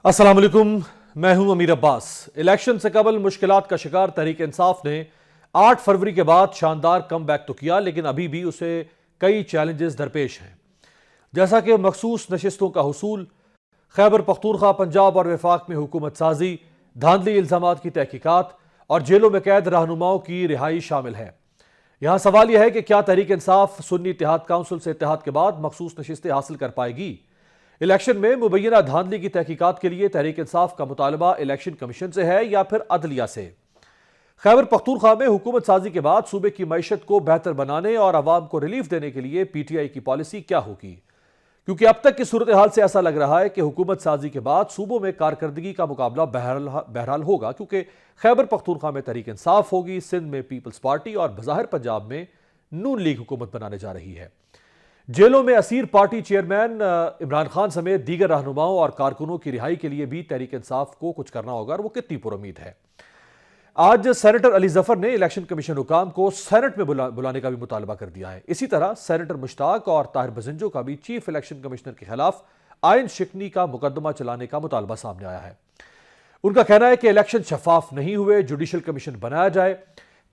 अस्सलाम वालेकुम, मैं हूं अमीर अब्बास। इलेक्शन से कबल मुश्किलात का शिकार तहरीक इंसाफ ने 8 फरवरी के बाद शानदार कम बैक तो किया, लेकिन अभी भी उसे कई चैलेंजेस दरपेश हैं, जैसा कि मखसूस नशिस्तों का हुसूल, खैबर पख्तूनख्वा, पंजाब और वफाक में हुकूमत साजी, धांधली इल्जामात की तहकीकात और जेलों में कैद रहनुमाओं की रिहाई शामिल है। यहां सवाल यह है कि क्या तहरीक इंसाफ सुन्नी इत्तेहाद काउंसिल से इत्तेहाद के बाद मखसूस नशिस्तें हासिल कर पाएगी? इलेक्शन में मुबैना धांधली की तहकीकात के लिए तहरीक इंसाफ का मुतालबा इलेक्शन कमीशन से है या फिर अदलिया से? खैबर पख्तूनख्वा में हुकूमत साजी के बाद सूबे की मईशत को बेहतर बनाने और आवाम को रिलीफ देने के लिए पीटीआई की पॉलिसी क्या होगी? क्योंकि अब तक की सूरत हाल से ऐसा लग रहा है कि हुकूमत साजी के बाद सूबों में कारकर्दगी का मुकाबला बहरहाल होगा, क्योंकि खैबर पख्तूनख्वा में तहरीक इंसाफ होगी, सिंध में पीपल्स पार्टी और बज़ाहिर पंजाब में नून लीग हुकूमत बनाने जा रही है। जेलों में Asir party chairman Imran Khan समेत दीगर रहनुमाओं और कारकुनों की रिहाई के लिए भी तहरीक इंसाफ को कुछ करना होगा, और वो कितनी पुरुमीद है। आज सेनेटर अली जफर ने इलेक्शन कमीशन हुकाम को सेनेट में बुलाने का भी मुतालबा कर दिया है। इसी तरह सेनेटर मुश्ताक और ताहिर बजिंजो का भी चीफ इलेक्शन कमिश्नर के खिलाफ आइन शिकनी का मुकदमा चलाने का मुतालबा सामने आया है। उनका कहना है कि इलेक्शन शफाफ नहीं हुए, जुडिशल कमीशन बनाया जाए,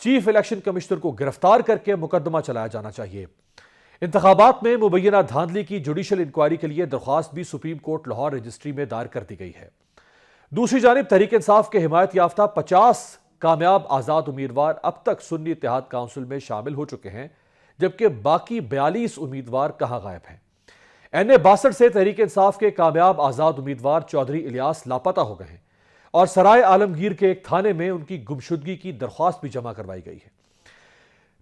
चीफ इलेक्शन कमिश्नर को गिरफ्तार करके मुकदमा चलाया जाना चाहिए। इंतखाबात में मुबैना धांधली की जुडिशल इंक्वायरी के लिए दरख्वास्त भी सुप्रीम कोर्ट लाहौर रजिस्ट्री में दायर कर दी गई है। दूसरी जानिब तहरीक इंसाफ के हिमायत याफ्ता 50 कामयाब आज़ाद उम्मीदवार अब तक सुन्नी इत्तेहाद काउंसिल में शामिल हो चुके हैं, जबकि बाकी 42 उम्मीदवार कहां गायब हैं। NA 62 से तहरीक इंसाफ के कामयाब आज़ाद उम्मीदवार चौधरी इलियास लापता हो गए हैं और सराय आलमगीर के एक थाने में उनकी गुमशुदगी की दरख्वास्त भी जमा करवाई गई है।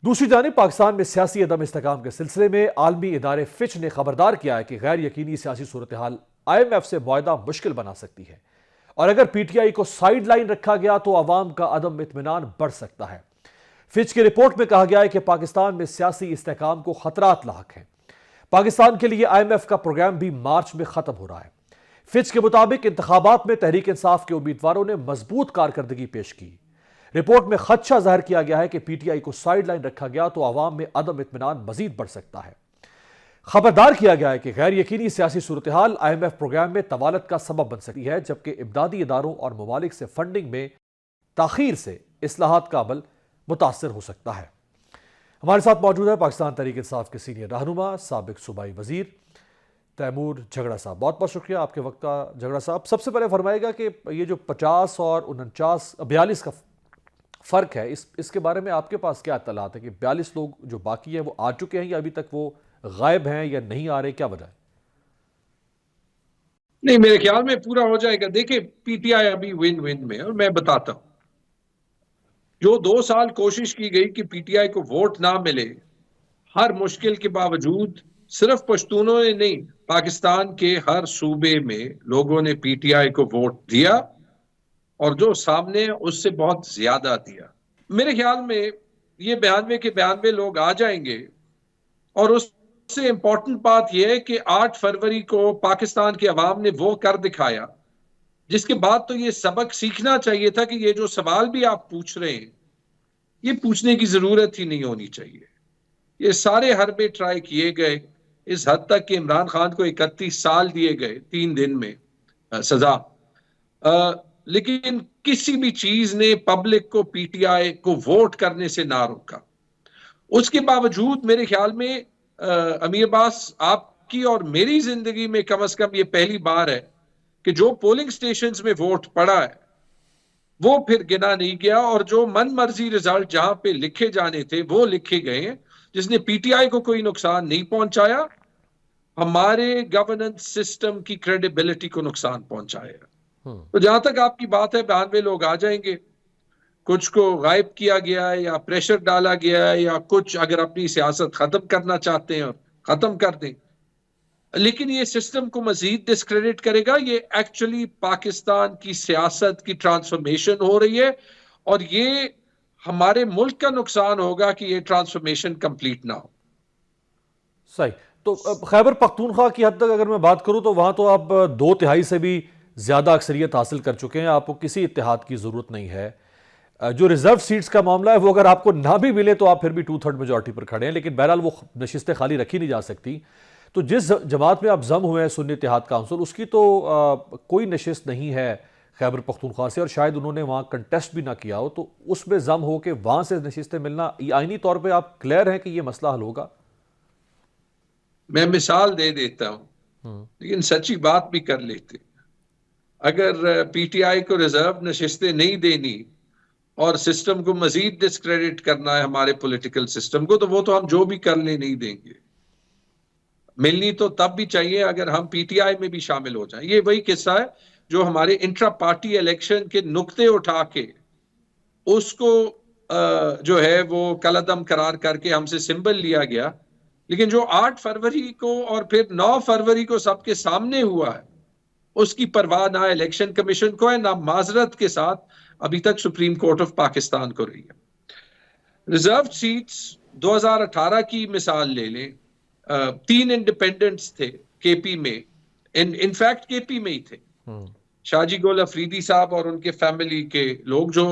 दूसरी जानिब पाकिस्तान में सियासी अदम इस्तेकाम के सिलसिले में आलमी इदारे फिच ने खबरदार किया है कि गैर यकीनी सियासी सूरत हाल IMF से मुआहदा मुश्किल बना सकती है, और अगर PTI को साइड लाइन रखा गया तो अवाम का अदम इत्मीनान बढ़ सकता है। फिच की रिपोर्ट में कहा गया है कि पाकिस्तान में सियासी इस्तेकाम को खतरात लाक हैं। पाकिस्तान के लिए IMF का प्रोग्राम भी मार्च में खत्म हो रहा है। फिच के मुताबिक इंतखाबात में तहरीक इंसाफ के उम्मीदवारों ने मजबूत कारकर्दगी पेश की। रिपोर्ट में खदशा जाहिर किया गया है कि PTI को साइड लाइन रखा गया तो अवाम में अदम इत्मीनान मजीद बढ़ सकता है। खबरदार किया गया है कि गैर यकीनी सियासी सूरत हाल IMF प्रोग्राम में तवालत का सबब बन सकती है, जबकि इमदादी इदारों और ममालिक से फंडिंग में ताखीर से इस्लाहात का अमल मुतासर हो सकता है। हमारे साथ मौजूद है पाकिस्तान तहरीक इंसाफ के सीनियर रहनुमा साबिक सूबाई वजीर तैमूर झगड़ा साहब। बहुत बहुत शुक्रिया आपके वक्त का झगड़ा साहब। सबसे पहले फरमाएगा कि ये जो 50 और 49 42 का फ़र्क है, इसके बारे में आपके पास क्या इत्तलात है कि 42 लोग जो बाकी हैं वो आ चुके हैं या अभी तक वो गायब हैं या नहीं आ रहे, क्या वजह है? नहीं, मेरे ख्याल में पूरा हो जाएगा। देखिए, PTI अभी विन विन में, और मैं बताता हूं, जो 2 साल कोशिश की गई कि PTI को वोट ना मिले, हर मुश्किल के बावजूद सिर्फ पश्तूनों ने नहीं, पाकिस्तान के हर सूबे में लोगों ने PTI को वोट दिया, और जो सामने उससे बहुत ज्यादा दिया। मेरे ख्याल में ये 92 के 92 लोग आ जाएंगे। और उससे इंपॉर्टेंट बात यह है कि 8 फरवरी को पाकिस्तान की आवाम ने वो कर दिखाया, जिसके बाद तो ये सबक सीखना चाहिए था कि ये जो सवाल भी आप पूछ रहे हैं, ये पूछने की जरूरत ही नहीं होनी चाहिए। ये सारे हरबे ट्राई किए गए, इस हद तक कि इमरान खान को 31 साल दिए गए 3 दिन में सजा। लेकिन किसी भी चीज ने पब्लिक को PTI को वोट करने से ना रोका। उसके बावजूद मेरे ख्याल में अमीर अब्बास, आपकी और मेरी जिंदगी में कम से कम ये पहली बार है कि जो पोलिंग स्टेशंस में वोट पड़ा है वो फिर गिना नहीं गया, और जो मन मर्जी रिजल्ट जहां पे लिखे जाने थे वो लिखे गए हैं, जिसने PTI को कोई नुकसान नहीं पहुंचाया, हमारे गवर्नेंस सिस्टम की क्रेडिबिलिटी को नुकसान पहुंचाया। तो जहां तक आपकी बात है, 92 लोग आ जाएंगे। कुछ को गायब किया गया है या प्रेशर डाला गया है, या कुछ अगर अपनी सियासत खत्म करना चाहते हैं और खत्म कर दें, लेकिन ये सिस्टम को मजीद डिस्क्रेडिट करेगा। ये एक्चुअली पाकिस्तान की सियासत की ट्रांसफॉर्मेशन हो रही है, और ये हमारे मुल्क का नुकसान होगा कि ये ट्रांसफॉर्मेशन कंप्लीट ना हो। सही। तो खैबर पख्तूनख्वा की हद तक अगर मैं बात करूं तो वहां तो आप 2/3 से भी ज्यादा अक्सरियत हासिल कर चुके हैं, आपको किसी इत्तेहाद की जरूरत नहीं है। जो रिजर्व सीट्स का मामला है वो अगर आपको ना भी मिले तो आप फिर भी 2/3 मेजॉरिटी पर खड़े हैं, लेकिन बहरहाल वो नशिस्तें खाली रखी नहीं जा सकती। तो जिस जमात में आप जम हुए हैं सुन्नी इत्तेहाद काउंसिल, उसकी तो कोई नशिस्त नहीं है खैबर पख्तूनख्वा से, और शायद उन्होंने वहाँ कंटेस्ट भी ना किया हो, तो उसमें जम हो के वहाँ से नशिस्तें मिलना, ये आईनी तौर पे आप क्लियर हैं कि ये मसला हल होगा? मैं मिसाल दे देता हूं, लेकिन सच्ची बात भी कर लेते। अगर पीटीआई को रिजर्व नशिस्तें नहीं देनी और सिस्टम को मजीद डिस्क्रेडिट करना है, हमारे पॉलिटिकल सिस्टम को, तो वो तो हम जो भी कर ले नहीं देंगे। मिलनी तो तब भी चाहिए अगर हम पीटीआई में भी शामिल हो जाएं। ये वही किस्सा है जो हमारे इंट्रा पार्टी इलेक्शन के नुक्ते उठा के उसको जो है वो कलअदम करार करके हमसे सिंबल लिया गया, लेकिन जो 8 फरवरी को और फिर 9 फरवरी को सबके सामने हुआ है, उसकी परवाह ना इलेक्शन कमीशन को है, ना माजरत के साथ अभी तक सुप्रीम कोर्ट ऑफ पाकिस्तान को रही है। रिजर्व सीट्स 2018 की मिसाल ले लें, 3 इंडिपेंडेंट्स थे केपी में, इनफैक्ट केपी में ही थे, शाहजी गोल अफरीदी साहब और उनके फैमिली के लोग जो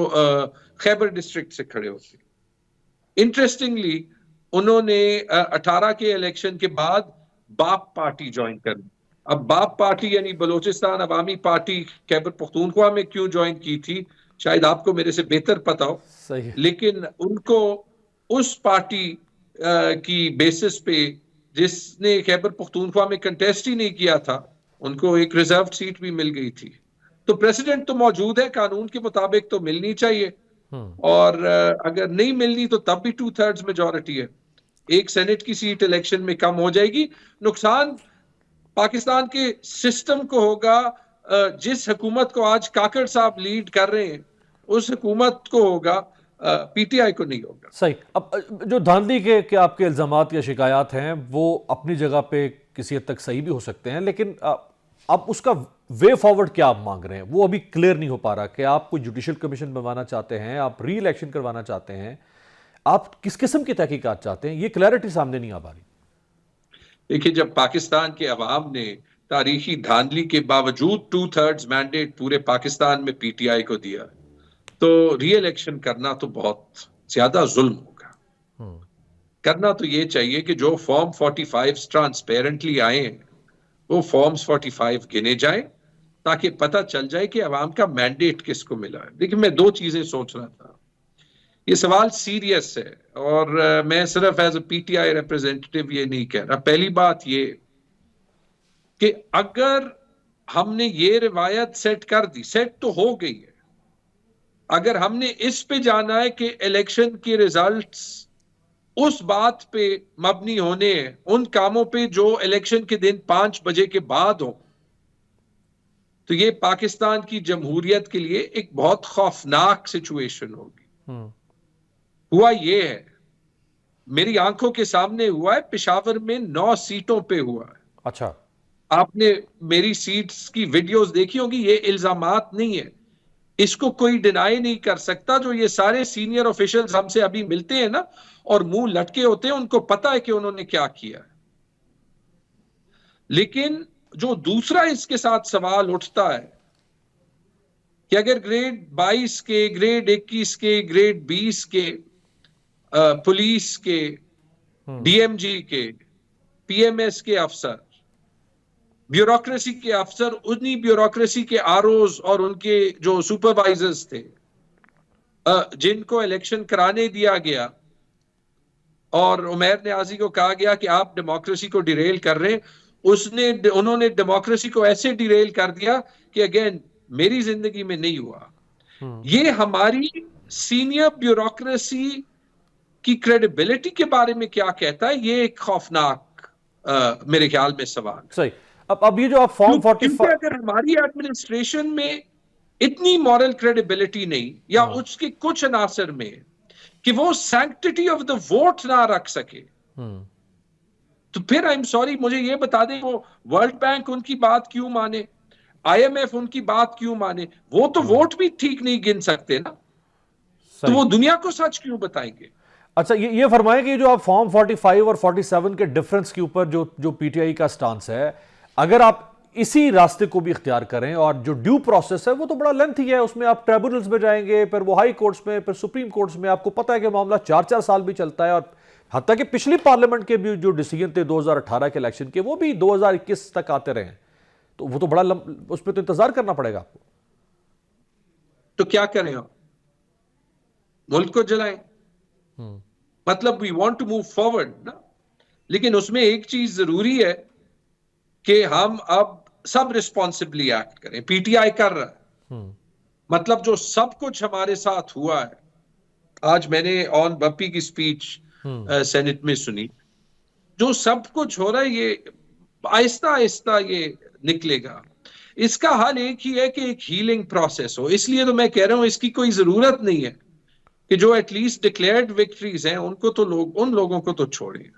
खैबर डिस्ट्रिक्ट से खड़े होते। इंटरेस्टिंगली उन्होंने 18 के इलेक्शन के बाद बाप पार्टी ज्वाइन कर ली। अब बाप पार्टी यानी बलोचिस्तान अवामी पार्टी खैबर पख्तूनख्वा में क्यों ज्वाइन की थी, शायद आपको मेरे से बेहतर पता हो। सही है। लेकिन उनको उस पार्टी की बेसिस पे, जिसने खैबर पख्तूनख्वा में कंटेस्ट ही नहीं किया था, उनको एक रिजर्व सीट भी मिल गई थी। तो प्रेसिडेंट तो मौजूद है, कानून के मुताबिक तो मिलनी चाहिए, और अगर नहीं मिलनी तो तब भी 2/3 मेजॉरिटी है। एक सेनेट की सीट इलेक्शन में कम हो जाएगी। नुकसान पाकिस्तान के सिस्टम को होगा, जिस हुकूमत को आज काकड़ साहब लीड कर रहे हैं उस हुकूमत को होगा, पीटीआई को नहीं होगा। सही। अब जो धांधली के आपके इल्जामात या शिकायत हैं वो अपनी जगह पे किसी हद तक सही भी हो सकते हैं, लेकिन अब उसका वे फॉरवर्ड क्या आप मांग रहे हैं वो अभी क्लियर नहीं हो पा रहा। कि आप कोई जुडिशल कमीशन बनवाना चाहते हैं, आप री इलेक्शन करवाना चाहते हैं, आप किस किस्म की तहकीकात चाहते हैं, ये क्लैरिटी सामने नहीं आ पा रही। देखिए, जब पाकिस्तान के अवाम ने तारीखी धांधली के बावजूद 2/3 मैंडेट पूरे पाकिस्तान में पीटीआई को दिया, तो री इलेक्शन करना तो बहुत ज्यादा जुल्म होगा। करना तो ये चाहिए कि जो फॉर्म 45 ट्रांसपेरेंटली आए हैं वो फॉर्म्स 45 गिने जाए, ताकि पता चल जाए कि अवाम का मैंडेट किसको मिला है। देखिए, मैं 2 चीजें सोच रहा था। ये सवाल सीरियस है और मैं सिर्फ एज ए पीटीआई रिप्रेजेंटेटिव ये नहीं कह रहा। पहली बात ये कि अगर हमने ये रिवायत सेट कर दी, सेट तो हो गई है, अगर हमने इस पे जाना है कि इलेक्शन के रिजल्ट्स उस बात पे मबनी होने हैं, उन कामों पे जो इलेक्शन के दिन 5 बजे के बाद हो, तो ये पाकिस्तान की जमहूरियत के लिए एक बहुत खौफनाक सिचुएशन होगी। हुआ ये है, मेरी आंखों के सामने हुआ है, पेशावर में 9 सीटों पे हुआ है। अच्छा। आपने मेरी सीट्स की वीडियोस देखी होगी। ये इल्जामात नहीं है, इसको कोई डिनाई नहीं कर सकता। जो ये सारे सीनियर ऑफिशियल्स हमसे अभी मिलते हैं ना और मुंह लटके होते हैं, उनको पता है कि उन्होंने क्या किया है। लेकिन जो दूसरा इसके साथ सवाल उठता है कि अगर ग्रेड 22 के, ग्रेड 21 के, ग्रेड 20 के, पुलिस के, डीएमजी के, पीएमएस के अफसर, ब्यूरोक्रेसी के अफसर, उन्हीं ब्यूरोक्रेसी के आरओज और उनके जो सुपरवाइजर्स थे, जिनको इलेक्शन कराने दिया गया और उमैर नियाजी को कहा गया कि आप डेमोक्रेसी को डिरेल कर रहे हैं, उन्होंने डेमोक्रेसी को ऐसे डिरेल कर दिया कि अगेन मेरी जिंदगी में नहीं हुआ। ये हमारी सीनियर ब्यूरोक्रेसी की क्रेडिबिलिटी के बारे में क्या कहता है, ये एक खौफनाक मेरे ख्याल में सवाल। सही। अब ये जो आप फॉर्म 45, अगर हमारी एडमिनिस्ट्रेशन में इतनी मॉरल क्रेडिबिलिटी नहीं, या उसके कुछ अनासर में कि वो सैंक्टिटी ऑफ द वोट ना रख सके, तो फिर आई एम सॉरी, मुझे ये बता दें वो वर्ल्ड बैंक उनकी बात क्यों माने, आईएमएफ उनकी बात क्यों माने? वो तो वोट भी ठीक नहीं गिन सकते ना, तो वो दुनिया को सच क्यों बताएंगे? अच्छा, ये फरमाएं कि जो आप फॉर्म 45 और 47 के डिफरेंस के ऊपर जो पीटीआई का स्टांस है, अगर आप इसी रास्ते को भी इख्तियार करें, और जो ड्यू प्रोसेस है वो तो बड़ा लेंथी है, उसमें आप ट्रिब्यूनल्स में जाएंगे, फिर वो हाई कोर्ट्स में, फिर सुप्रीम कोर्ट्स में, आपको पता है कि मामला 4-4 साल भी चलता है, और हत्या कि पिछली पार्लियामेंट के भी जो डिसीजन थे 2018 के इलेक्शन के, वो भी 2021 तक आते रहे हैं, तो वो तो बड़ा उस पर तो इंतजार करना पड़ेगा आपको। तो क्या करें हम? मुल्क को जलाएं? मतलब we want to move forward ना, लेकिन उसमें एक चीज जरूरी है कि हम अब सब रिस्पॉन्सिबली एक्ट करें। पीटीआई कर रहा है, मतलब जो सब कुछ हमारे साथ हुआ है, आज मैंने ऑन बप्पी की स्पीच सेनेट में सुनी, जो सब कुछ हो रहा है ये आहिस्ता आहिस्ता ये निकलेगा। इसका हल एक ही है कि एक हीलिंग प्रोसेस हो। इसलिए तो मैं कह रहा हूं इसकी कोई जरूरत नहीं है कि जो एटलीस्ट डिक्लेयर्ड विक्ट्रीज हैं उनको तो उन लोगों को तो छोड़िए,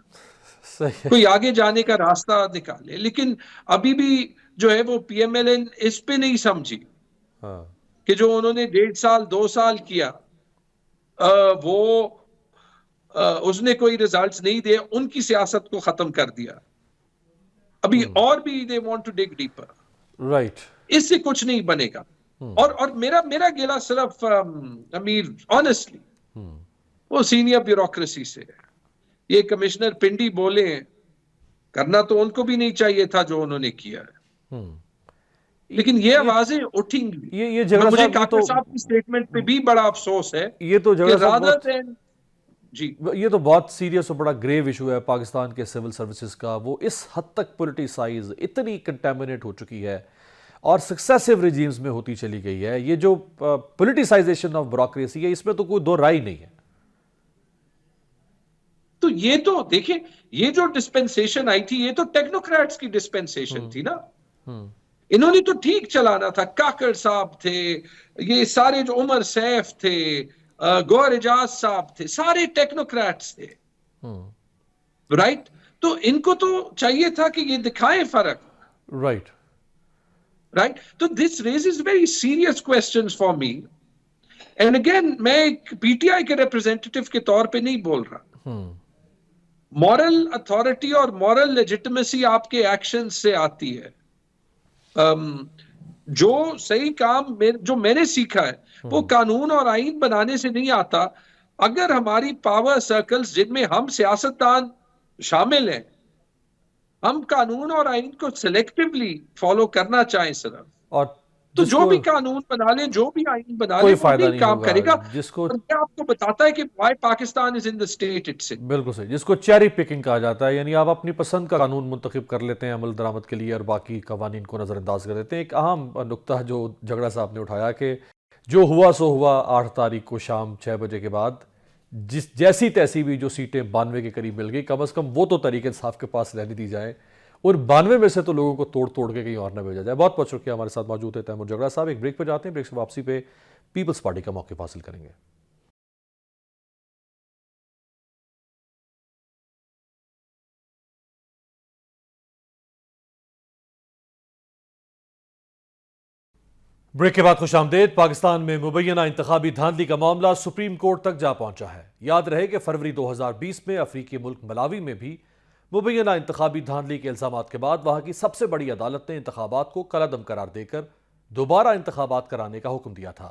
कोई आगे जाने का रास्ता निकाले। लेकिन अभी भी जो है वो पीएमएलएन इस पे नहीं समझी कि जो उन्होंने 1.5 साल 2 साल किया वो उसने कोई रिजल्ट्स नहीं दिए, उनकी सियासत को खत्म कर दिया। अभी और भी they want to dig deeper, right. इससे कुछ नहीं बनेगा। और मेरा गिला सिर्फ अमीर ऑनेस्टली वो सीनियर ब्यूरोक्रेसी से है। ये कमिश्नर पिंडी बोले हैं, करना तो उनको भी नहीं चाहिए था जो उन्होंने किया है, लेकिन ये आवाजें उठेंगी। ये मुझे काकर साहब की स्टेटमेंट पे भी बड़ा अफसोस है। ये तो रादर देन जी, ये तो बहुत सीरियस और बड़ा ग्रेव इशू है पाकिस्तान के सिविल सर्विसेज का। वो इस हद तक पॉलिटिसाइज, इतनी कंटेमिनेट हो चुकी है और सक्सेसिव रिजीम्स में होती चली गई है। ये जो पॉलिटिसाइजेशन ऑफ ब्यूरोक्रेसी है, इसमें तो कोई दो राय नहीं है। तो ये तो देखिए, ये जो डिस्पेंसेशन आई थी ये तो टेक्नोक्रेट्स की डिस्पेंसेशन थी ना। इन्होंने तो ठीक चलाना था। काकर साहब थे, ये सारे जो उमर सैफ थे, गौहर एजाज साहब थे, सारे टेक्नोक्रेट्स थे, राइट। तो इनको तो चाहिए था कि ये दिखाएं फर्क, राइट। तो this raises very serious questions for me. And again मैं एक पीटीआई के रिप्रेजेंटेटिव के तौर पे नहीं बोल रहा। मॉरल अथॉरिटी और मॉरल लेजिटिमेसी आपके एक्शन से आती है। जो सही काम जो मैंने सीखा है वो कानून और आईन बनाने से नहीं आता। अगर हमारी पावर सर्कल्स जिनमें हम सियासतदान शामिल हैं, हम कानून और आईन को सिलेक्टिवली फॉलो करना चाहें सिर्फ, और तो जो भी कानून बना ले, जो भी आईन बना ले, वो नहीं काम करेगा। जिसको आपको बताता है कि why Pakistan is in the state it's in. बिल्कुल सही, जिसको चेरी पिकिंग कहा जाता है, यानी आप अपनी पसंद का कानून मुंतखब कर लेते हैं अमल दरामद के लिए और बाकी कवानीन को नजरअंदाज कर देते हैं। एक अहम नुक्ता जो झगड़ा साहब ने उठाया कि जो हुआ सो हुआ, 8 तारीख को शाम 6 बजे के बाद जैसी तैसी भी जो सीटें 92 के करीब मिल गई, कम अज कम वो तो तरीके इंसाफ के पास रहने दी जाए और 92 में से तो लोगों को तोड़ तोड़ के कहीं और न भेजा जाए। बहुत बहुत शुक्रिया। हमारे साथ मौजूद है तैमूर झगड़ा साहब। एक ब्रेक पर जाते हैं, ब्रेक से वापसी पे पीपल्स पार्टी का मौका हासिल करेंगे। ब्रेक के बाद खुशामदेद। पाकिस्तान में मुबैना इंतखाबी धांधली का मामला सुप्रीम कोर्ट तक जा पहुंचा है। याद रहे कि फरवरी 2020 में अफ्रीकी मुल्क मलावी में भी मुबैना इंतखाबी धांधली के इल्जामात के बाद वहां की सबसे बड़ी अदालत ने इंतखाबात को कलअदम करार देकर दोबारा इंतखाबात कराने का हुक्म दिया था।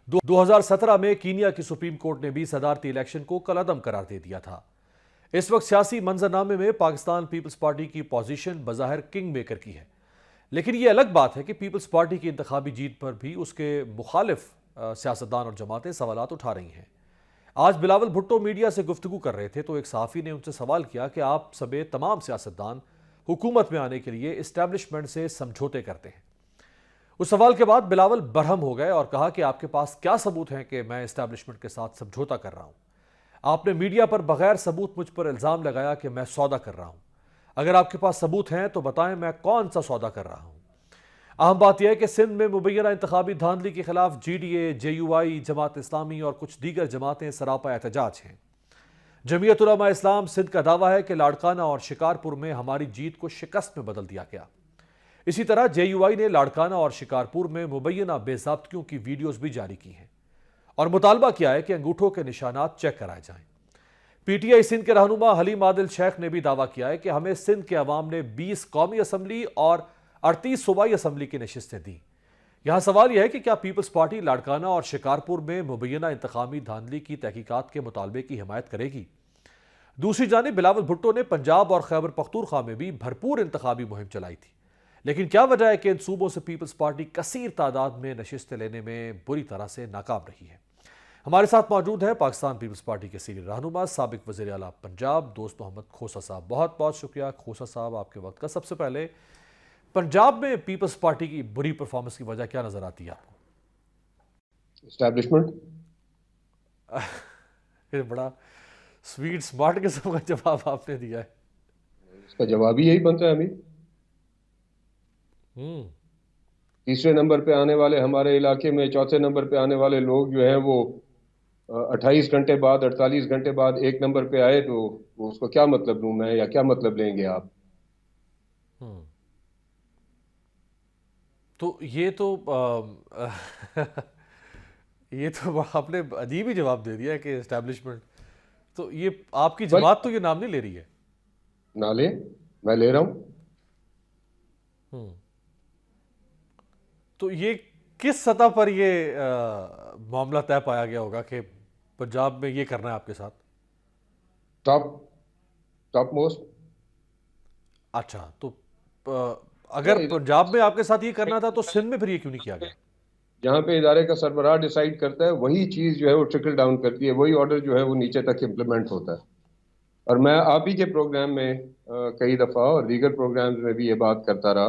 2017 में कीनिया की सुप्रीम कोर्ट ने भी सदारती इलेक्शन को कलअदम करार दे दिया था। इस वक्त सियासी मंजरनामे में पाकिस्तान पीपल्स पार्टी की पोजीशन बज़ाहिर किंग मेकर की है, लेकिन यह अलग बात है कि पीपल्स पार्टी की इंतखाबी जीत पर भी उसके मुखालिफ सियासतदान और जमातें सवालात उठा रही हैं। आज बिलावल भुट्टो मीडिया से गुफ्तगू कर रहे थे तो एक सहाफ़ी ने उनसे सवाल किया कि आप सबे तमाम सियासतदान हुकूमत में आने के लिए इस्टेब्लिशमेंट से समझौते करते हैं। उस सवाल के बाद बिलावल बरहम हो गए और कहा कि आपके पास क्या सबूत हैं कि मैं इस्टेब्लिशमेंट के साथ समझौता कर रहा हूं? आपने मीडिया पर बगैर सबूत मुझ पर इल्ज़ाम लगाया कि मैं सौदा कर रहा हूं। अगर आपके पास सबूत हैं तो बताएं मैं कौन सा सौदा कर रहा हूं। अहम बात यह है कि सिंध में मुबैना इंतखाबी धांधली के खिलाफ GDA, JUI, जमात इस्लामी और कुछ दीगर जमातें सरापा एहतजाज हैं। जमीयत उलमा इस्लाम सिंध का दावा है कि लाड़काना और शिकारपुर में हमारी जीत को शिकस्त में बदल दिया गया। इसी तरह JUI ने लाड़काना और शिकारपुर में मुबैना बेज़ाब्तियों की वीडियोज भी जारी की हैं और मुतालबा किया है कि अंगूठों के निशानात चेक कराए जाएं। PTI सिंध के रहनुमा हलीम आदिल शेख ने भी दावा किया है कि हमें सिंध के अवाम ने 20 कौमी असम्बली और 38 सूबाई असम्बली की नशिस्तें दी। यहां सवाल यह है कि क्या पीपल्स पार्टी लाड़काना और शिकारपुर में मुबैना इंतखाबी धांधली की तहकीकात के मुतालबे की हिमायत करेगी? दूसरी जानिब बिलावल भुट्टो ने पंजाब और खैबर पख्तूनख्वा में भी भरपूर इंतखाबी मुहिम चलाई थी, लेकिन क्या वजह है कि इन सूबों से पीपल्स पार्टी कसीर तादाद में नशिस्तें लेने में बुरी तरह से नाकाम रही है। हमारे साथ मौजूद है पाकिस्तान पीपल्स पार्टी के सीनियर रहनुमा साबिक वज़ीर आला पंजाब दोस्त मोहम्मद खोसा साहब। बहुत बहुत शुक्रिया खोसा साहब आपके वक्त का। सबसे पहले पंजाब में पीपल्स पार्टी की बुरी परफॉर्मेंस की वजह क्या नजर आती है आपको? एस्टैब्लिशमेंट। ये बड़ा स्वीट स्मार्ट किस्म का जवाब आपने दिया है। इसका जवाब ही यही बनता है अभी। तीसरे नंबर पे आने वाले हमारे इलाके में, चौथे नंबर पे आने वाले लोग जो हैं वो 28 घंटे बाद, 48 घंटे बाद एक नंबर पे आए, तो उसको क्या मतलब लूं मैं, या क्या मतलब लेंगे आप? तो ये तो ये तो आपने अजीब ही जवाब दे दिया है कि एस्टैब्लिशमेंट। तो ये आपकी जमात तो ये नाम नहीं ले रही है। ना ले, मैं ले रहा हूं। तो ये किस सतह पर ये मामला तय पाया गया होगा कि पंजाब में ये करना है आपके साथ? Top most. अच्छा, तो अगर पंजाब में आपके साथ ये करना था तो सिंध में फिर ये क्यों नहीं किया गया? जहां पे इदारे का सरबराह डिसाइड करता है वही चीज जो है वो ट्रिकल डाउन करती है, वही ऑर्डर जो है वो नीचे तक इम्प्लीमेंट होता है। और मैं आप ही के प्रोग्राम में कई दफा और दीगर प्रोग्राम्स में भी ये बात करता रहा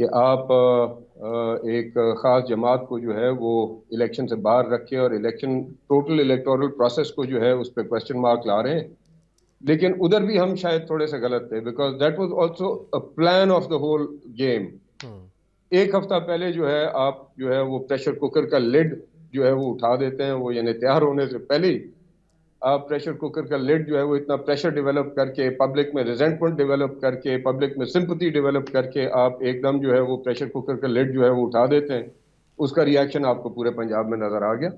कि आप एक ख़ास जमात को जो है वो इलेक्शन से बाहर रखे और इलेक्शन टोटल इलेक्टोरल प्रोसेस को जो है उस पर क्वेश्चन मार्क ला रहे हैं। लेकिन उधर भी हम शायद थोड़े से गलत थे, because that was also a plan of the whole game. एक हफ्ता पहले जो है आप जो है वो प्रेशर कुकर का लिड जो है वो उठा देते हैं, वो यानी तैयार होने से पहले ही आप प्रेशर कुकर का लिड जो है वो इतना प्रेशर डेवलप करके, पब्लिक में रिजेंटमेंट डेवलप करके, पब्लिक में सिंपैथी डेवलप करके आप एकदम जो है वो प्रेशर कुकर का लिड जो है वो उठा देते हैं। उसका रिएक्शन आपको पूरे पंजाब में नजर आ गया।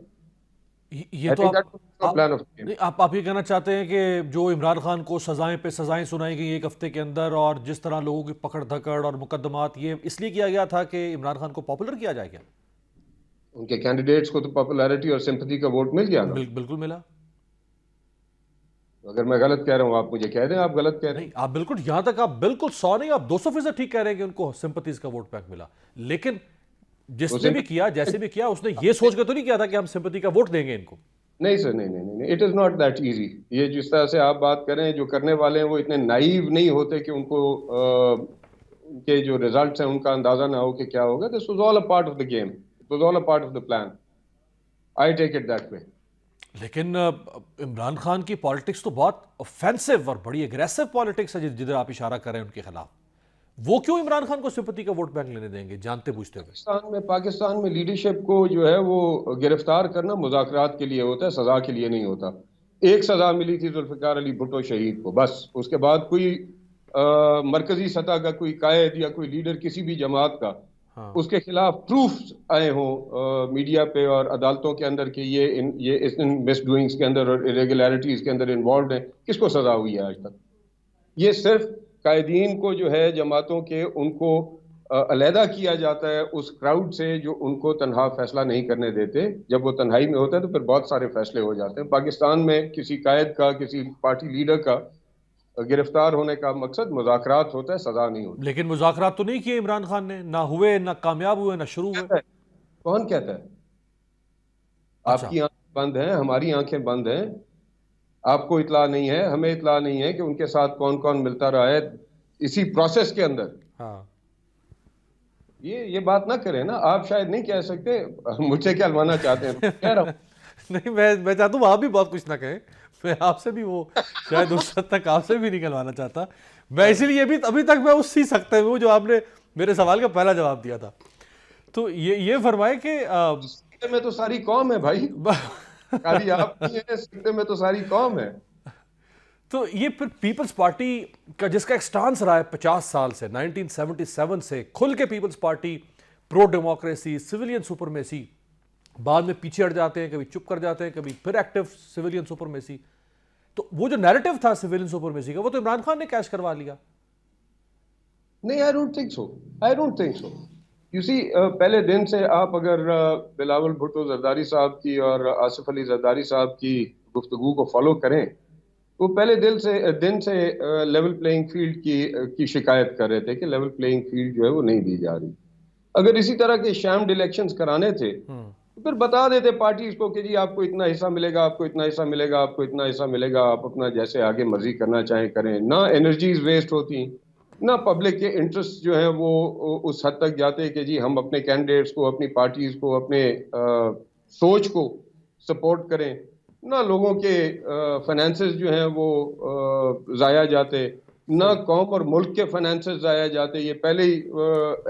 ये तो आप ये कहना चाहते हैं कि जो इमरान खान को सजाएं पे सजाएं सुनाई गई एक हफ्ते के अंदर, और जिस तरह लोगों की पकड़ धकड़ और मुकदमात, ये इसलिए किया गया था कि इमरान खान को पॉपुलर किया जाए क्या? उनके कैंडिडेट्स को तो पॉपुलैरिटी और सिंपैथी का वोट मिल गया ना। बिल्कुल मिला। अगर मैं गलत कह रहा हूं आप मुझे कह दें आप गलत कह रहे हैं। नहीं, आप बिल्कुल, यहां तक आप बिल्कुल 100 नहीं, आप 200% ठीक कह रहे हैं कि उनको सिंपैथीज का वोट बैंक मिला। लेकिन जिसने भी किया, जैसे भी किया, उसने ये सोच के तो नहीं किया था कि हम सिंपैथी का वोट देंगे इनको। नहीं सर, नहीं, it is not that easy. ये जिस तरह से आप बात करें, जो करने वाले हैं वो इतने नाइव नहीं होते कि उनको उनके जो रिजल्ट्स हैं उनका अंदाजा ना हो कि क्या होगा। This was all a part of the game, it was all a part of the plan. I take it that way. लेकिन इमरान खान की पॉलिटिक्स तो बहुत ऑफेंसिव और बड़ी एग्रेसिव पॉलिटिक्स है जिधर आप इशारा कर रहे हैं उनके खिलाफ। वो क्यों इमरान खान को सिंपैथी का वोट बैंक लेने देंगे जानते बूझते हुए? पाकिस्तान में लीडरशिप को जो है वो गिरफ्तार करना मुज़ाकरात के लिए होता है, सजा के लिए नहीं होता। एक सजा मिली थी जुल्फ़िकार अली भुट्टो शहीद को, बस। उसके बाद कोई मरकजी सतह का कोई कायद या कोई लीडर किसी भी जमात का उसके खिलाफ प्रूफ आए हों मीडिया पे और अदालतों के अंदर कि ये इन मिसडूइंग्स के अंदर और इरेगुलरिटीज के अंदर इन्वॉल्व है, किसको सजा हुई है आज तक? ये सिर्फ कायदीन को जो है जमातों के, उनको अलहदा किया जाता है उस क्राउड से जो उनको तनहा फैसला नहीं करने देते। जब वो तन्हाई में होता है तो फिर बहुत सारे फैसले हो जाते हैं। पाकिस्तान में किसी कायद का, किसी पार्टी लीडर का गिरफ्तार होने का मकसद मुज़ाकरात होता है, सजा नहीं होती। लेकिन मुज़ाकरात तो नहीं किए इमरान खान ने, ना हुए, ना कामयाब हुए, ना शुरू हुए। कौन कहता है? अच्छा। आपकी आंखें बंद हैं, हमारी आंखें बंद हैं। आपको इतला नहीं है, हमें इतला नहीं है कि उनके साथ कौन कौन मिलता रहा है इसी प्रोसेस के अंदर। हाँ, ये बात ना करें ना। आप शायद नहीं कह सकते, मुझसे क्या अलवाना चाहते हैं कह रहा हूँ। नहीं, मैं चाहता हूँ आप भी बहुत कुछ ना कहें। मैं आपसे भी वो शायद उस हद तक आपसे भी निकलवाना चाहता। मैं इसीलिए भी अभी तक मैं उसी सकते हुए जो आपने मेरे सवाल का पहला जवाब दिया था। तो ये फरमाए कि में तो सारी कौम है भाई, खाली आप नहीं है, सिक्ते में तो सारी कौम है। तो ये फिर पीपल्स पार्टी का जिसका एक स्टांस रहा है 50 साल से, 1977 से खुल के Peoples Party pro democracy, civilian supremacy, बाद में पीछे हट जाते हैं, कभी चुप कर जाते हैं, कभी फिर एक्टिव सिविलियन सुपरमेसी। तो वो जो नैरेटिव था सिविलियन सुपरमेसी का, वो तो इमरान खान ने कैश करवा लिया। नहीं, I don't think so. You see, पहले दिन से आप अगर बिलावल भुट्टो जरदारी साहब की और आसिफ अली जरदारी साहब की गुफ्तगू को फॉलो करें वो पहले दिन से लेवल प्लेइंग फील्ड की शिकायत कर रहे थे कि लेवल प्लेइंग फील्ड जो है वो नहीं दी जा रही। अगर इसी तरह के शैम्ड इलेक्शंस कराने थे तो फिर बता देते पार्टीज को कि जी आपको इतना हिस्सा मिलेगा, आपको इतना हिस्सा मिलेगा, आपको इतना हिस्सा मिलेगा, आप अपना जैसे आगे मर्जी करना चाहें करें। ना एनर्जीज वेस्ट होती, ना पब्लिक के इंटरेस्ट जो है वो उस हद तक जाते कि जी हम अपने कैंडिडेट्स को, अपनी पार्टीज को, अपने सोच को सपोर्ट करें, ना लोगों के फाइनेंसेस जो हैं वो जाया जाते, ना कौम और मुल्क के फाइनेंसेस जाया जाते। ये पहले ही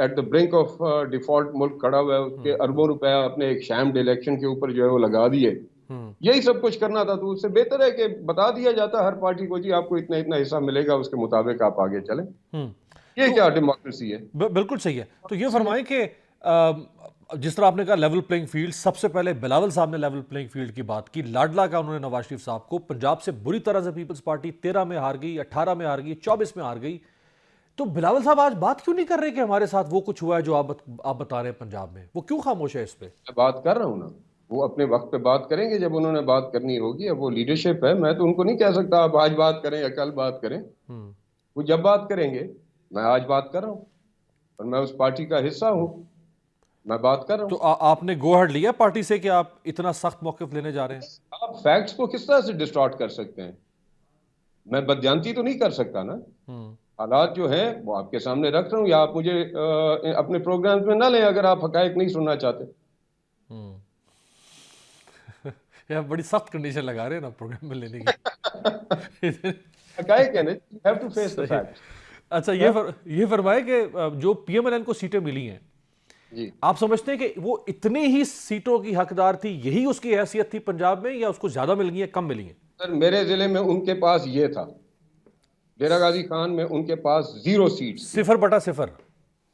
at the brink of default मुल्क खड़ा हुआ है, उसके अरबों रुपया अपने एक शैम्ड इलेक्शन के ऊपर जो है वो लगा दिए। यही सब कुछ करना था, तो उससे बेहतर है कि बता दिया जाता हर पार्टी को जी आपको इतना इतना हिस्सा मिलेगा, उसके मुताबिक आप आगे चलें। ये क्या डेमोक्रेसी है? बिल्कुल सही है। तो ये फरमाएं कि जिस तरह आपने कहा लेवल प्लेइंग फील्ड, सबसे पहले बिलावल साहब ने लेवल प्लेइंग फील्ड की बात की, लाडला का उन्होंने नवाज शरीफ साहब को। पंजाब से बुरी तरह से पीपल्स पार्टी 13 में हार गई, 18 में हार गई, 24 में हार गई। तो बिलावल साहब आज बात क्यों नहीं कर रहे कि हमारे साथ वो कुछ हुआ है जो आप बता रहे हैं पंजाब में? वो क्यों खामोश है इस पे? मैं बात कर रहा हूँ ना, वो अपने वक्त पे बात करेंगे जब उन्होंने बात करनी होगी। अब वो लीडरशिप है, मैं तो उनको नहीं कह सकता आप आज बात करें या कल बात करें। वो जब बात करेंगे, मैं आज बात कर रहा हूँ और मैं उस पार्टी का हिस्सा हूँ, मैं बात कर रहा तो हूँ। आपने गो अहेड लिया पार्टी से कि आप इतना सख्त मौकिफ लेने जा रहे हैं? आप फैक्ट्स को किस तरह से डिस्टॉर्ट कर सकते हैं? मैं बदयांती तो नहीं कर सकता ना। हालात जो है वो आपके सामने रख रहा हूँ, या आप मुझे अपने प्रोग्राम्स में ना लें अगर आप हकायक नहीं सुनना चाहते। यार बड़ी सख्त कंडीशन लगा रहे हैं ना प्रोग्राम में लेने की। हकायक है ना, you have to face the facts. अच्छा, ये फरमाए कि जो पीएमएलएन को सीटें मिली हैं, जी, आप समझते हैं कि वो इतनी ही सीटों की हकदार थी, यही उसकी हैसियत थी पंजाब में, या उसको ज्यादा मिल गई है, कम मिली है? सर मेरे जिले में उनके पास ये था, डेरा गाजी खान में उनके पास 0 seats, 0/0।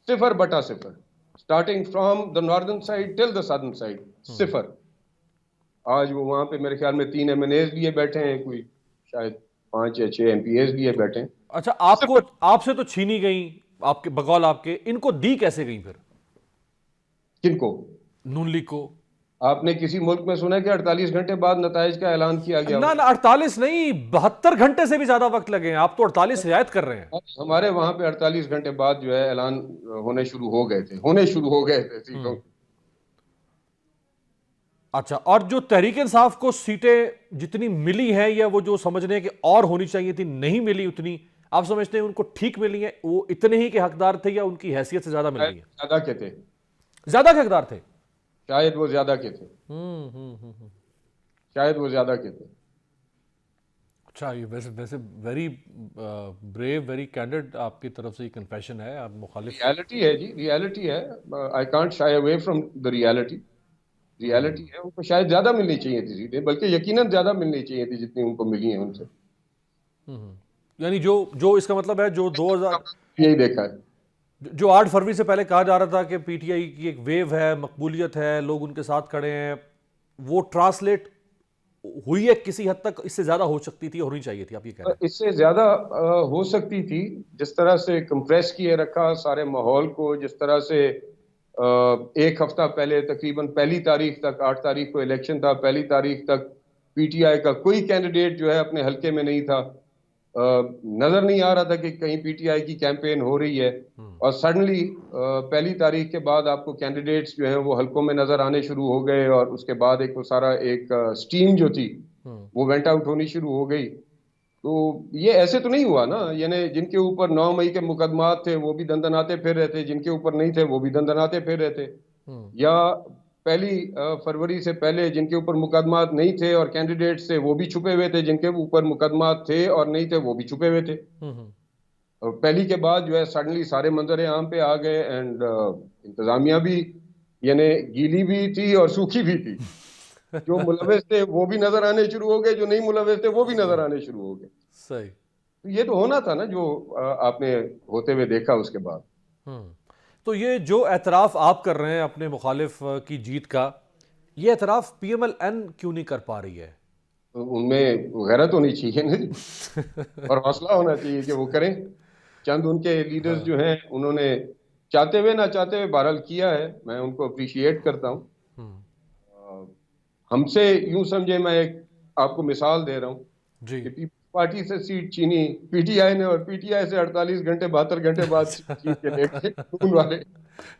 0/0, starting from the northern side till the southern side, 0। आज वो वहां पे मेरे ख्याल में 3 MNAs लिए बैठे हैं, कोई शायद 5 या 6 MPAs लिए बैठे हैं। अच्छा, आपसे तो छीनी गई, आपके बकौल आपके, इनको दी कैसे गई फिर? किनको? नून लीग को? आपने किसी मुल्क में सुना है कि 48 घंटे बाद नताइज का ऐलान किया गया? ना 48 नहीं, 72 घंटे से भी ज्यादा वक्त लगे हैं। आप तो 48 रियायत कर रहे हैं। हमारे वहां पे 48 घंटे बाद जो है ऐलान होने शुरू हो गए थे सीटों। अच्छा, और जो तहरीक इंसाफ को सीटें जितनी मिली हैं, या वो जो समझ रहे हैं कि और होनी चाहिए थी, नहीं मिली उतनी, आप समझते हैं उनको ठीक मिली है? वो इतने ही के हकदार थे या उनकी हैसियत से ज्यादा मिल गई है? ज्यादा के थे, ज्यादा के हकदार थे। शायद वो ज्यादा के थे, शायद वो ज्यादा के थे। अच्छा, ये वैसे वैसे वेरी ब्रेव, वेरी कैंडिड आपकी तरफ से ये कन्फेशन है। आप मुखालिफ? रियलिटी है जी, रियलिटी है। I can't shy away from the reality. Reality है, उनको शायद ज्यादा मिलनी चाहिए थी सीटें, बल्कि यकीनन ज्यादा मिलनी चाहिए थी जितनी उनको मिली हैं उनसे। यानी जो जो इसका मतलब है, जो 2000 यही देखा है। जो 8 फरवरी से पहले कहा जा रहा था कि पीटीआई की एक वेव है, मकबूलियत है, लोग उनके साथ खड़े हैं, वो ट्रांसलेट हुई है किसी हद तक? इससे ज्यादा हो सकती थी, होनी चाहिए थी, आप ये कह रहे हैं? इससे ज्यादा हो सकती थी। जिस तरह से कंप्रेस किए रखा सारे माहौल को, जिस तरह से एक हफ्ता पहले तकरीबन 1 तारीख तक, 8 तारीख को इलेक्शन था, 1 तारीख तक पीटीआई का कोई कैंडिडेट जो है अपने हलके में नहीं था। नजर नहीं आ रहा था कि कहीं पीटीआई की कैंपेन हो रही है, और सडनली 1 तारीख के बाद आपको कैंडिडेट्स जो हैं वो हलकों में नजर आने शुरू हो गए, और उसके बाद एक वो सारा एक स्टीम जो थी वो वेंट आउट होनी शुरू हो गई। तो ये ऐसे तो नहीं हुआ ना, यानी जिनके ऊपर 9 मई के मुकदमात थे वो भी दंदनाते फिर रहे थे, जिनके ऊपर नहीं थे वो भी दंदनाते फिर रहे थे, या 1 फरवरी से पहले जिनके ऊपर मुकदमात नहीं थे और कैंडिडेट्स थे वो भी छुपे हुए थे, जिनके ऊपर मुकदमात थे और नहीं थे वो भी छुपे हुए थे। और पहली के बाद जो है सडनली सारे मंजर आम पे आ गए, एंड इंतजामिया भी यानी गीली भी थी और सूखी भी थी। जो मुलविस थे वो भी नजर आने शुरू हो गए, जो नहीं मुलविस थे वो भी नजर आने शुरू हो गए। सही। तो ये तो होना था ना जो आपने होते हुए देखा उसके बाद। तो ये जो एतराफ़ आप कर रहे हैं अपने मुखालिफ की जीत का, ये एतराफ़ पीएमएलएन क्यों नहीं कर पा रही है? तो उनमें गैरत होनी चाहिए ना और हौसला होना चाहिए कि वो करें। चंद उनके लीडर्स जो हैं उन्होंने चाहते हुए ना चाहते हुए बहरहाल किया है, मैं उनको अप्रिशिएट करता हूँ। हमसे यूं समझे, मैं एक आपको मिसाल दे रहा हूँ जी। कि पीपल्स पार्टी से सीट छीनी पीटीआई ने, और पीटीआई से 48 घंटे 72 घंटे बाद सीट छीन के ले गए नून वाले।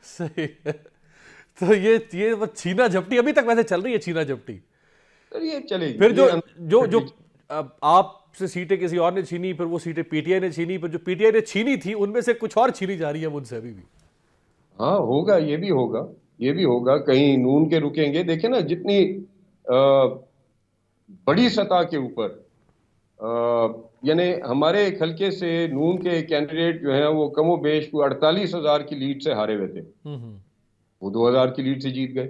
सही है। तो ये वो छीना झपटी अभी तक वैसे चल रही है, छीना झपटी। तो ये चलेगी। फिर जो ये जो जो आपसे सीटें किसी और ने छीनी, फिर वो सीटें पीटीआई ने छीनी, फिर जो पीटीआई ने छीनी थी उनमें से कुछ और छीनी जा रही है उनसे अभी भी। हाँ होगा, ये भी होगा, ये भी होगा। कहीं नून के रुकेंगे। देखे ना, जितनी बड़ी सतह के ऊपर यानी हमारे एक हल्के से नून के कैंडिडेट जो है वो कमोबेश को 48,000 की लीड से हारे हुए थे, वो 2,000 की लीड से जीत गए।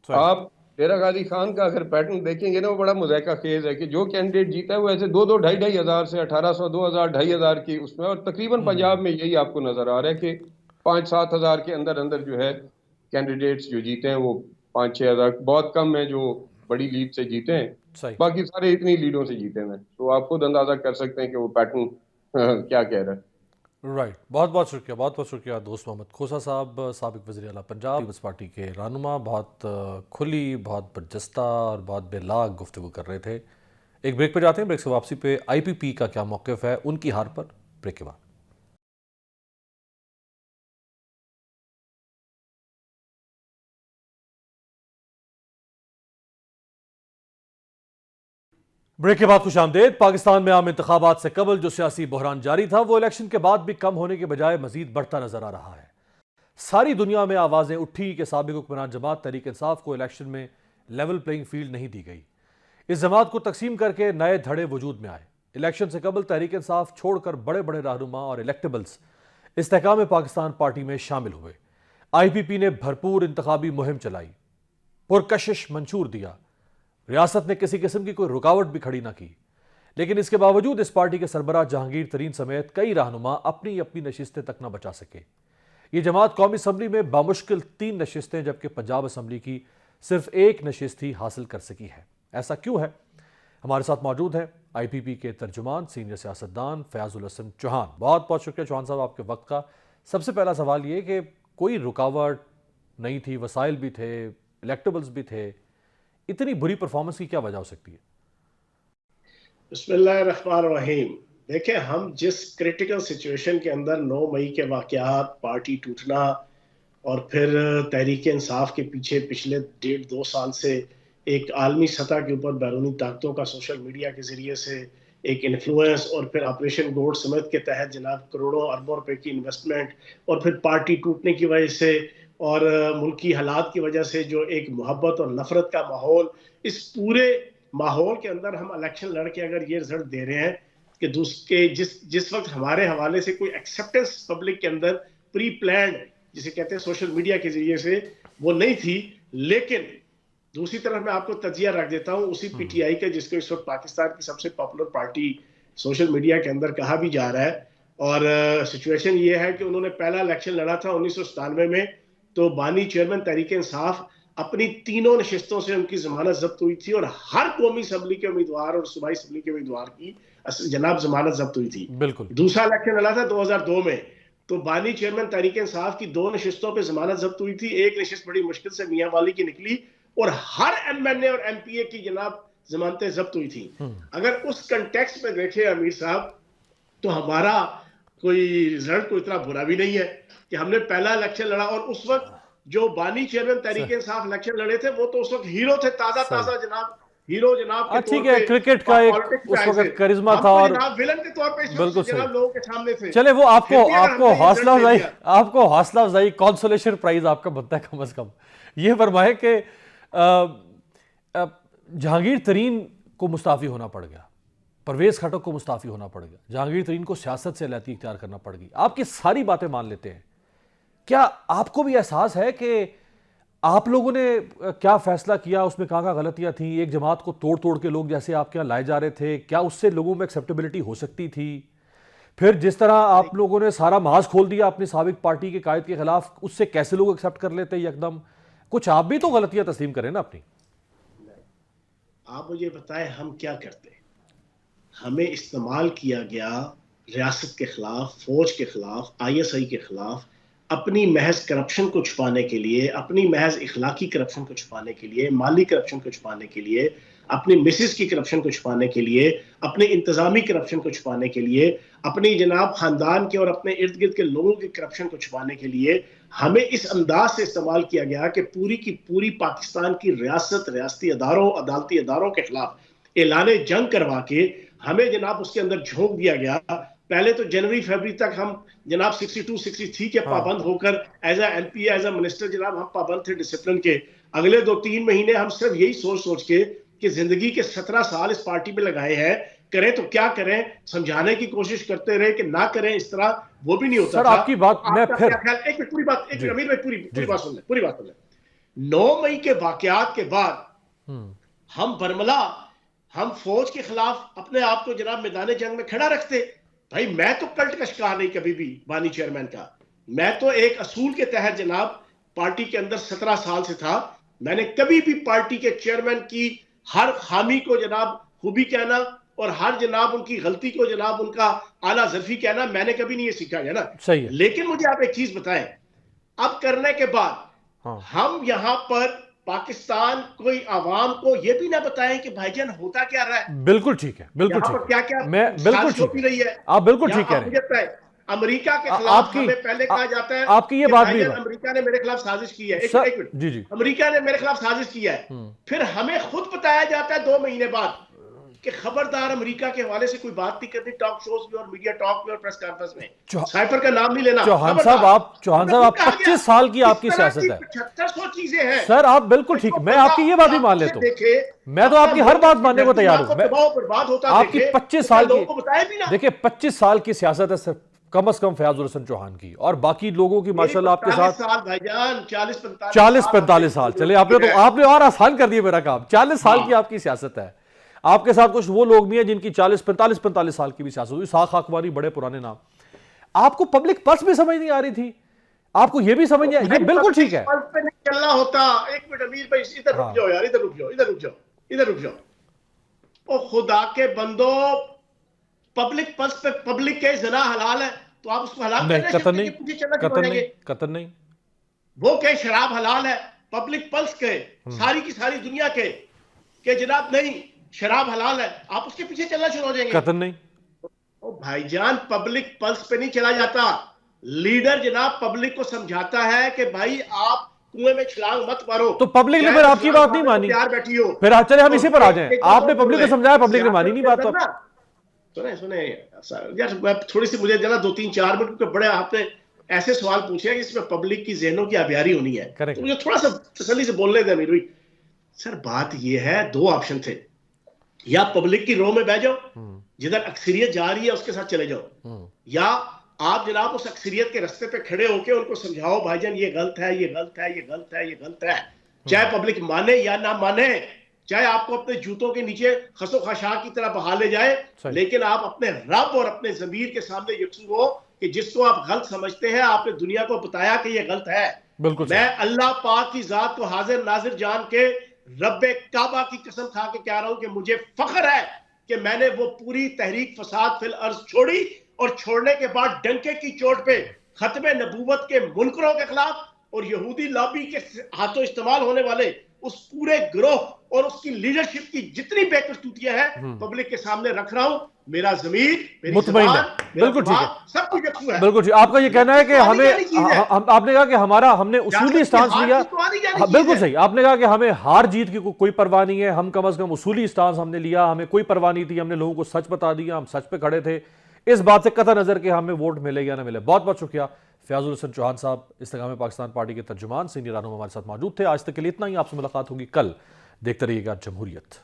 आप डेरा गाजी खान का अगर पैटर्न देखेंगे ना, वो बड़ा मुज़ाहिका खेज है कि जो कैंडिडेट जीता है वो ऐसे 2-2, 2,500, 2,500 से 1,800, 2,000, 2,500 की उसमें, और तकरीबन पंजाब में यही आपको नजर आ रहा है कि 5-7 हजार के अंदर अंदर जो है कैंडिडेट्स जो जीते हैं वो 5-6 हजार, बहुत कम है जो बड़ी लीड से जीते हैं, बाकी सारे इतनी लीडों से जीते हैं। तो आप खुद अंदाजा कर सकते हैं कि वो पैटर्न क्या कह रहा है। राइट, बहुत बहुत शुक्रिया, बहुत बहुत शुक्रिया दोस्त मोहम्मद खोसा साहब, साबिक वज़ीर आला पंजाब, पीपल्स पार्टी के रहनुमा। बहुत खुली, बहुत बरजस्ता और बहुत बेलाग गुफ्तगू कर रहे थे। एक ब्रेक पे जाते हैं, ब्रेक से वापसी पे IPP का क्या मौक़िफ़ है उनकी हार पर, ब्रेक के बाद। ब्रेक के बाद खुशामदेद। पाकिस्तान में आम इंतखाबात से कबल जो सियासी बहरान जारी था वो इलेक्शन के बाद भी कम होने के बजाय मजीद बढ़ता नजर आ रहा है। सारी दुनिया में आवाजें उठी कि साबिक हुक्मरान जमात तहरीक इंसाफ को इलेक्शन में लेवल प्लेइंग फील्ड नहीं दी गई। इस जमात को तकसीम करके नए धड़े वजूद में आए। इलेक्शन से कबल तहरीक इंसाफ छोड़कर बड़े बड़े रहनुमा और इलेक्टेबल्स इस्तेहकाम पाकिस्तान पार्टी में शामिल हुए। IPP ने भरपूर इंतखाबी मुहिम चलाई, पुरकशिश मंशूर दिया। रियासत ने किसी किस्म की कोई रुकावट भी खड़ी ना की, लेकिन इसके बावजूद इस पार्टी के सरबराह जहांगीर तरीन समेत कई रहनुमा अपनी अपनी नशिस्तें तक न बचा सके। ये जमात कौमी असम्बली में बामुश्किल 3 नशिस्तें, जबकि पंजाब असम्बली की सिर्फ 1 नशिस्त ही हासिल कर सकी है। ऐसा क्यों है? हमारे साथ मौजूद हैं IPP के तर्जुमान सीनियर सियासतदान फयाजुल हसन चौहान। बहुत बहुत शुक्रिया चौहान साहब आपके वक्त का। सबसे पहला सवाल ये कि कोई रुकावट नहीं थी, वसाइल भी थे, इलेक्टेबल्स भी थे, इतनी बुरी परफॉर्मेंस की क्या वजह हो सकती है? बिस्मिल्लाहिर्रहमानिर्रहीम। देखें, हम जिस क्रिटिकल सिचुएशन के अंदर 9 मई के वाकयात, पार्टी टूटना और फिर तहरीक इंसाफ के पीछे पिछले 1.5-2 साल से एक आलमी सतह के ऊपर बैरूनी ताकतों का सोशल मीडिया के जरिए से एक इन्फ्लुएंस, और फिर ऑपरेशन गोल्ड समेत के तहत जनाब करोड़ों अरबों रुपए की इन्वेस्टमेंट, और फिर पार्टी टूटने की वजह से और मुल्की हालात की वजह से जो एक मोहब्बत और नफरत का माहौल, इस पूरे माहौल के अंदर हम इलेक्शन लड़ के अगर ये रिजल्ट दे रहे हैं कि जिस वक्त हमारे हवाले से कोई एक्सेप्टेंस पब्लिक के अंदर प्री प्लान्ड, जिसे कहते हैं सोशल मीडिया के जरिए से, वो नहीं थी। लेकिन दूसरी तरफ मैं आपको तजिया रख देता हूं उसी PTI का, जिसको इस वक्त पाकिस्तान की सबसे पॉपुलर पार्टी सोशल मीडिया के अंदर कहा भी जा रहा है। और सिचुएशन ये है कि उन्होंने पहला इलेक्शन लड़ा था 1997 में, तो बानी चेयरमैन तहरीक इंसाफ अपनी 3 नशिस्तों से उनकी जमानत जब्त हुई थी, और हर कौमी असम्बली के उम्मीदवार और सूबाई असम्बली के उम्मीदवार की जनाब जमानत जब्त हुई थी। बिल्कुल। दूसरा इलेक्शन लड़ा था 2002 में, तो बानी चेयरमैन तहरीक इंसाफ की 2 नशिस्तों पर जमानत जब्त हुई थी। एक नशिस्त बड़ी मुश्किल से मियां वाली की निकली, और हर MNA और MPA की जनाब जमानतें जब्त हुई थी। अगर उस कंटेक्स्ट में देखें अमीर साहब, तो हमारा कोई रिजल्ट को इतना बुरा भी नहीं है कि हमने पहला इलेक्शन लड़ा, और उस वक्त जो बानी चेयरमैन तहरीक इंसाफ इलेक्शन लड़े थे वो तो उस वक्त हीरो थे, ताजा जनाब, हीरो जनाब के ठीक है, क्रिकेट का एक उस वक्त करिश्मा था और विलन के तौर पे बिल्कुल जनाब लोगों के सामने थे। चले, वो आपको हौसला अफजाई कॉन्सोलेशन प्राइज आपका बनता है कम से कम। ये फरमाए कि जहांगीर तरीन को मुस्ताफी होना पड़ गया, परवेज खटक को मुस्ताफी होना पड़ गया, जहांगीर तरीन को सियासत से अलहदी इख्तियार करना पड़ गई। आपकी सारी बातें मान लेते हैं, क्या आपको भी एहसास है कि आप लोगों ने क्या फैसला किया, उसमें कहाँ कहाँ गलतियां थी? एक जमात को तोड़ तोड़ के लोग जैसे आपके यहाँ लाए जा रहे थे, क्या उससे लोगों में एक्सेप्टेबिलिटी हो सकती थी? फिर जिस तरह आप लोगों ने सारा महाज खोल दिया अपनी साबिक पार्टी के कायद के खिलाफ, उससे कैसे लोग एक्सेप्ट कर लेते एकदम? कुछ आप भी तो गलतियां तस्लीम करें ना अपनी। आप मुझे बताएं हम क्या करते? हमें इस्तेमाल किया गया रियासत के खिलाफ, फौज के खिलाफ, ISI के खिलाफ, अपनी महज करप्शन को छुपाने के लिए, अपनी महज इखलाकी करप्शन को छुपाने के लिए, माली करप्शन को छुपाने के लिए, अपनी मिसेस की करप्शन को छुपाने के लिए, अपने इंतजामी करप्शन को छुपाने के लिए, अपनी जनाब खानदान के और अपने इर्द गिर्द के लोगों की करप्शन को छुपाने के लिए हमें इस अंदाज से इस्तेमाल किया गया कि पूरी की पूरी पाकिस्तान की रियासत, रियासती अदारों, अदालती अदारों के खिलाफ ऐलान जंग करवा के हमें जनाब उसके अंदर झोंक दिया गया। पहले तो जनवरी फरवरी तक हम जनाब 62, 63 के पाबंद होकर as a MP, as a minister जनाब हम पाबंद थे डिसिप्लिन के। अगले 2-3 महीने हम सिर्फ यही सोच सोच के कि जिंदगी के 17 साल इस पार्टी में लगाए हैं, करें तो क्या करें, समझाने की कोशिश करते रहे कि ना करें इस तरह, वो भी नहीं होता सर था। आपकी बात मैं फिर एक मिनट, पूरी बात, एक मिनट अमीर भाई, पूरी बात सुन ले। 9 मई के वाकयात के बाद हम बरमला, हम फौज के खिलाफ अपने आप को जनाब मैदान जंग में खड़ा रखते। भाई मैं तो कल्ट का शिकार नहीं कभी भी बानी चेयरमैन का, मैं तो एक असूल के तहत जनाब पार्टी के अंदर 17 साल से था। मैंने कभी भी पार्टी के चेयरमैन की हर खामी को जनाब खूबी कहना और हर जनाब उनकी गलती को जनाब उनका आला ज़र्फी कहना मैंने कभी नहीं ये सीखा है ना। सही है। लेकिन मुझे आप एक चीज बताएं, अब करने के बाद हम यहां पर पाकिस्तान कोई आवाम को ये भी ना बताएं कि भाईजान होता क्या रहा है। बिल्कुल ठीक है, बिल्कुल ठीक है, क्या क्या मैं बिल्कुल ठीक होती रही है, आप बिल्कुल ठीक कह रहे हैं। अमेरिका के खिलाफ हमें पहले कहा जाता है आपकी ये बात भी है, अमेरिका ने मेरे खिलाफ साजिश की है। एक मिनट, जी जी, अमेरिका ने मेरे खिलाफ साजिश की है, फिर हमें खुद बताया जाता है 2 महीने बाद कि खबरदार अमेरिका के हवाले से कोई बात नहीं करनी टॉक शोज में और मीडिया टॉक में और प्रेस कॉन्फ्रेंस में। साइफर का नाम नहीं लेना। चौहान साहब आप 25 साल की आपकी सियासत है, 7500 चीजें हैं सर, आप बिल्कुल ठीक, मैं आपकी ये बात भी मान लेता हूँ, मैं तो आपकी हर बात मानने को तैयार हूँ। आपकी 25 साल की, देखिए 25 साल की सियासत है सर, कम से कम फयाजुल हसन चौहान की, और बाकी लोगों की माशाल्लाह आपके साथ 40-45 साल चले। आपने और आसान कर दिया मेरा काम। 40 साल की आपकी सियासत है, आपके साथ कुछ वो लोग भी हैं जिनकी 40-45 साल की भी सियासत हुई, साख अखबारी, बड़े पुराने नाम। आपको पब्लिक पल्स भी समझ नहीं आ रही थी, आपको ये भी समझ नहीं आया, ये बिल्कुल ठीक है। चलना होता। एक मिनट अमीर भाई, इधर रुक जाओ यार, इधर रुक जाओ, इधर रुक जाओ, इधर रुक जाओ। ओ खुदा के बंदो, पब्लिक पल्स पे पब्लिक के जना हलाल है तो आप उसको हलाल नहीं, कतन नहीं, वो कहे शराब हलाल है, पब्लिक पल्स के सारी की सारी दुनिया के जनाब नहीं शराब हलाल है, आप उसके पीछे चलना शुरू हो जाएंगे। कतन नहीं। ओ भाईजान, पब्लिक पल्स पे नहीं चला जाता, लीडर जनाब पब्लिक को समझाता है कि भाई आप कुएं में छलांग मत मारो। तो पब्लिक ने फिर आपकी बात नहीं मानी, यार बैठी हो, फिर चले हम इसी पर आ जाएं। आपने पब्लिक को समझाया, पब्लिक ने मानी नहीं बात। सुने यार, थोड़ी सी मुझे जरा 2-3-4 मिनट के बड़े आपने ऐसे सवाल पूछे हैं जिसमें पब्लिक की ज़हनों की आबियारी होनी है, तो मुझे थोड़ा सा तसल्ली से बोलने दें अमीर भाई। सर बात ये है, 2 ऑप्शन थे, या पब्लिक की रो में बह जाओ, जिधर अक्सरियत जा रही है उसके साथ चले जाओ, या आप जनाब उस अक्सरियत के रास्ते पे खड़े होकर उनको समझाओ भाईजान ये गलत है, ये गलत है, ये गलत है, ये गलत है। चाहे पब्लिक माने या ना माने, चाहे आपको अपने जूतों के नीचे खसो खशा की तरह बहा ले जाए, लेकिन आप अपने रब और अपने ज़मीर के सामने यकसू हो कि जिसको आप गलत समझते हैं आपने दुनिया को बताया कि ये गलत है। बिल्कुल, मैं अल्लाह पाक की जात को हाजिर नाजिर जान के रब्बे काबा की कसम खा के कह रहा हूं कि मुझे फख्र है कि मैंने वो पूरी तहरीक फसाद फिल अर्ज छोड़ी, और छोड़ने के बाद डंके की चोट पे खत्मे नबूवत के मुनकरों के खिलाफ और यहूदी लॉबी के हाथों इस्तेमाल होने वाले उस पूरे ग्रोह और उसकी लीडरशिप की जितनी बेकसूरतियां हैं पब्लिक के सामने रख रहा हूं। मेरा ज़मीर, मेरी मुतमईन है, बिल्कुल ठीक है, सब कुछ यकसू है। बिल्कुल ठीक। आपका ये कहना है कि हमें, आपने कहा कि हमने उसूली स्टांस लिया, बिल्कुल सही। आपने कहा कि हमें हार जीत की कोई परवाह नहीं है, हम कम से कम उसूली स्टांस हमने लिया, हमें कोई परवाह नहीं थी, हमने लोगों को सच बता दिया, हम सच पे खड़े थे, इस बात से कतई नजर के हमें वोट मिले या ना मिले। बहुत बहुत शुक्रिया फयाजुल हसन चौहान साहब, इस्तेकाम पाकिस्तान पार्टी के तर्जुमान, सीनियर रहनुमा हमारे साथ मौजूद थे। आज तक के लिए इतना ही, आपसे मुलाकात होगी कल। देखते रहिएगा जमहूरियत।